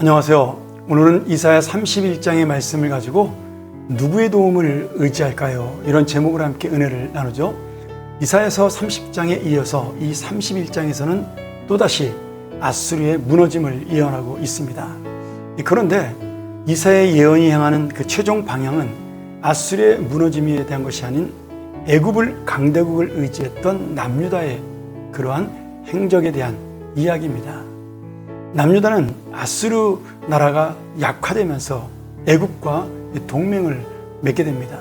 안녕하세요. 오늘은 이사야 31장의 말씀을 가지고 누구의 도움을 의지할까요? 이런 제목으로 함께 은혜를 나누죠. 이사야서 30장에 이어서 이 31장에서는 또다시 아수르의 무너짐을 예언하고 있습니다. 그런데 이사야의 예언이 향하는 그 최종 방향은 아수르의 무너짐에 대한 것이 아닌 애굽을 강대국을 의지했던 남유다의 그러한 행적에 대한 이야기입니다. 남유다는 아수르 나라가 약화되면서 애굽과 동맹을 맺게 됩니다.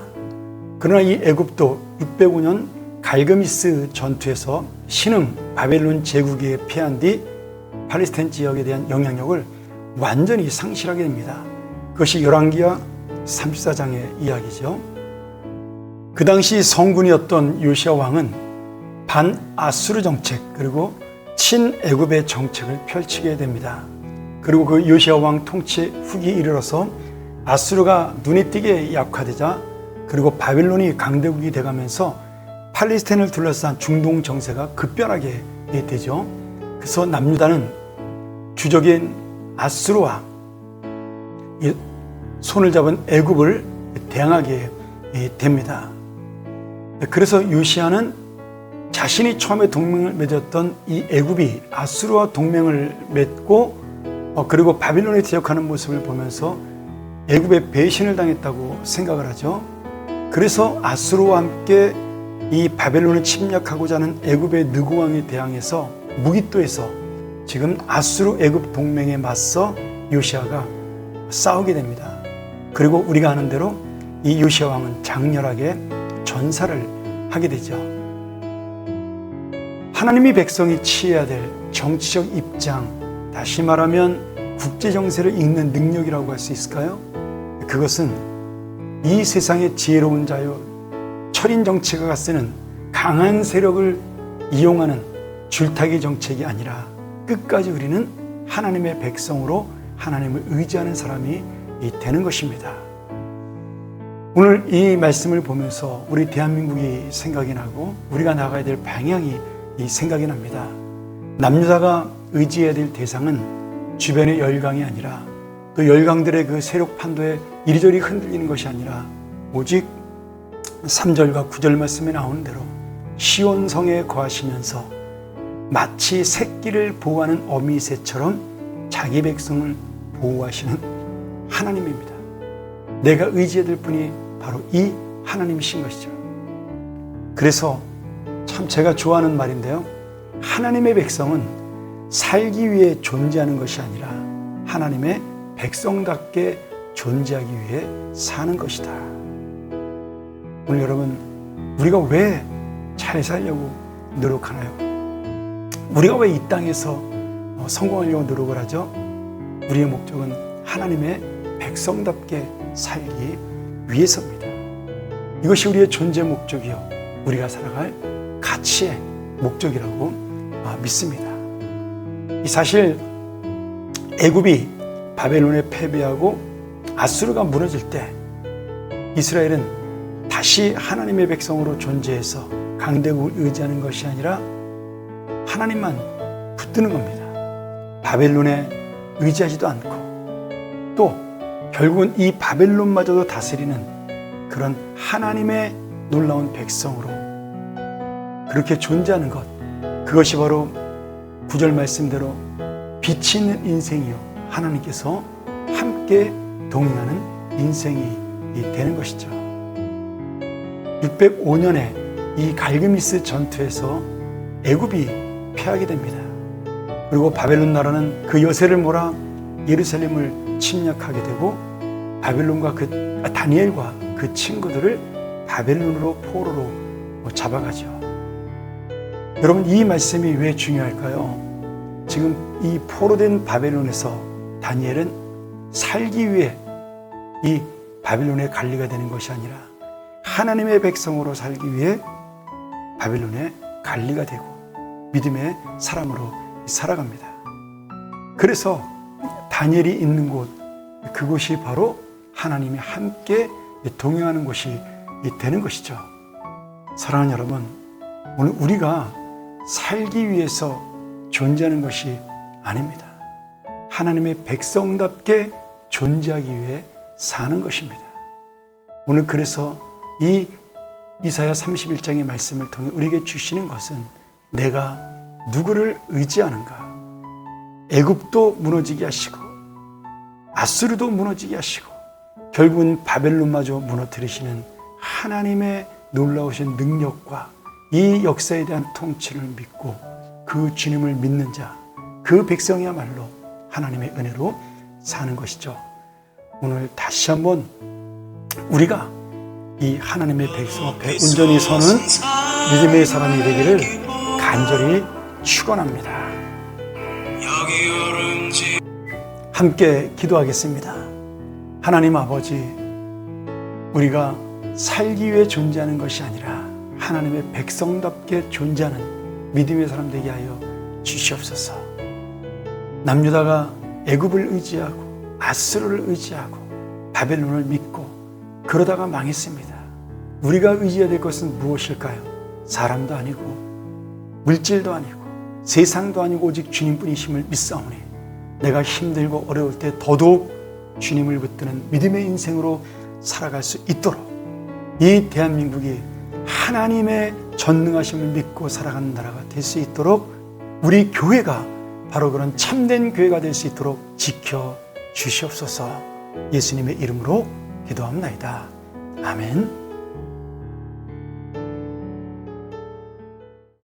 그러나 이 애굽도 605년 갈그미스 전투에서 신흥 바벨론 제국에 패한 뒤 팔레스타인 지역에 대한 영향력을 완전히 상실하게 됩니다. 그것이 열왕기하 34장의 이야기죠. 그 당시 성군이었던 요시야 왕은 반아수르 정책 그리고 친애굽의 정책을 펼치게 됩니다. 그리고 그 요시야 왕 통치 후기 이르러서 아수르가 눈에 띄게 약화되자 그리고 바벨론이 강대국이 돼가면서 팔레스타인을 둘러싼 중동 정세가 급변하게 되죠. 그래서 남유다는 주적인 아수르와 손을 잡은 애굽을 대항하게 됩니다. 그래서 요시야는 자신이 처음에 동맹을 맺었던 이 애굽이 아수르와 동맹을 맺고 그리고 바빌론에 대적하는 모습을 보면서 애굽에 배신을 당했다고 생각을 하죠. 그래서 아수르와 함께 이 바벨론을 침략하고자 하는 애굽의 느고 왕에 대항해서 무기또에서 지금 아수르 애굽 동맹에 맞서 요시야가 싸우게 됩니다. 그리고 우리가 아는 대로 이 요시야 왕은 장렬하게 전사를 하게 되죠. 하나님이 백성이 취해야 될 정치적 입장, 다시 말하면 국제 정세를 읽는 능력이라고 할 수 있을까요? 그것은 이 세상의 지혜로운 자유, 철인 정치가가 쓰는 강한 세력을 이용하는 줄타기 정책이 아니라 끝까지 우리는 하나님의 백성으로 하나님을 의지하는 사람이 되는 것입니다. 오늘 이 말씀을 보면서 우리 대한민국이 생각이 나고 우리가 나가야 될 방향이 생각이 납니다. 남유다가 의지해야 될 대상은 주변의 열강이 아니라 또 열강들의 그 세력 판도에 이리저리 흔들리는 것이 아니라 오직 3절과 9절 말씀에 나오는 대로 시온성에 거하시면서 마치 새끼를 보호하는 어미새처럼 자기 백성을 보호하시는 하나님입니다. 내가 의지해야 될 분이 바로 이 하나님이신 것이죠. 그래서 참 제가 좋아하는 말인데요. 하나님의 백성은 살기 위해 존재하는 것이 아니라 하나님의 백성답게 존재하기 위해 사는 것이다. 오늘 여러분, 우리가 왜 잘 살려고 노력하나요? 우리가 왜 이 땅에서 성공하려고 노력을 하죠? 우리의 목적은 하나님의 백성답게 살기 위해서입니다. 이것이 우리의 존재 목적이요, 우리가 살아갈 가치의 목적이라고 믿습니다. 사실 애굽이 바벨론에 패배하고 아수르가 무너질 때 이스라엘은 다시 하나님의 백성으로 존재해서 강대국을 의지하는 것이 아니라 하나님만 붙드는 겁니다. 바벨론에 의지하지도 않고 또 결국은 이 바벨론마저도 다스리는 그런 하나님의 놀라운 백성으로 그렇게 존재하는 것, 그것이 바로 9절 말씀대로 빛이 있는 인생이요, 하나님께서 함께 동행하는 인생이 되는 것이죠. 605년에 이 갈그미스 전투에서 애굽이 패하게 됩니다. 그리고 바벨론 나라는 그 여세를 몰아 예루살렘을 침략하게 되고 바벨론과 다니엘과 그 친구들을 바벨론으로 포로로 잡아가죠. 여러분, 이 말씀이 왜 중요할까요? 지금 이 포로된 바벨론에서 다니엘은 살기 위해 이 바벨론의 관리가 되는 것이 아니라 하나님의 백성으로 살기 위해 바벨론의 관리가 되고 믿음의 사람으로 살아갑니다. 그래서 다니엘이 있는 곳, 그곳이 바로 하나님이 함께 동행하는 곳이 되는 것이죠. 사랑하는 여러분, 오늘 우리가 살기 위해서 존재하는 것이 아닙니다. 하나님의 백성답게 존재하기 위해 사는 것입니다. 오늘 그래서 이 이사야 31장의 말씀을 통해 우리에게 주시는 것은 내가 누구를 의지하는가? 애굽도 무너지게 하시고 아수르도 무너지게 하시고 결국은 바벨론마저 무너뜨리시는 하나님의 놀라우신 능력과 이 역사에 대한 통치를 믿고 그 주님을 믿는 자, 그 백성이야말로 하나님의 은혜로 사는 것이죠. 오늘 다시 한번 우리가 이 하나님의 백성 앞에 온전히 서는 믿음의 사람이 되기를 간절히 축원합니다. 함께 기도하겠습니다. 하나님 아버지, 우리가 살기 위해 존재하는 것이 아니라 하나님의 백성답게 존재하는 믿음의 사람 되게 하여 주시옵소서. 남유다가 애굽을 의지하고 아수르를 의지하고 바벨론을 믿고 그러다가 망했습니다. 우리가 의지해야 될 것은 무엇일까요? 사람도 아니고 물질도 아니고 세상도 아니고 오직 주님뿐이심을 믿사오니 내가 힘들고 어려울 때 더더욱 주님을 붙드는 믿음의 인생으로 살아갈 수 있도록 이 대한민국이 하나님의 전능하심을 믿고 살아가는 나라가 될 수 있도록 우리 교회가 바로 그런 참된 교회가 될 수 있도록 지켜 주시옵소서. 예수님의 이름으로 기도합나이다. 아멘.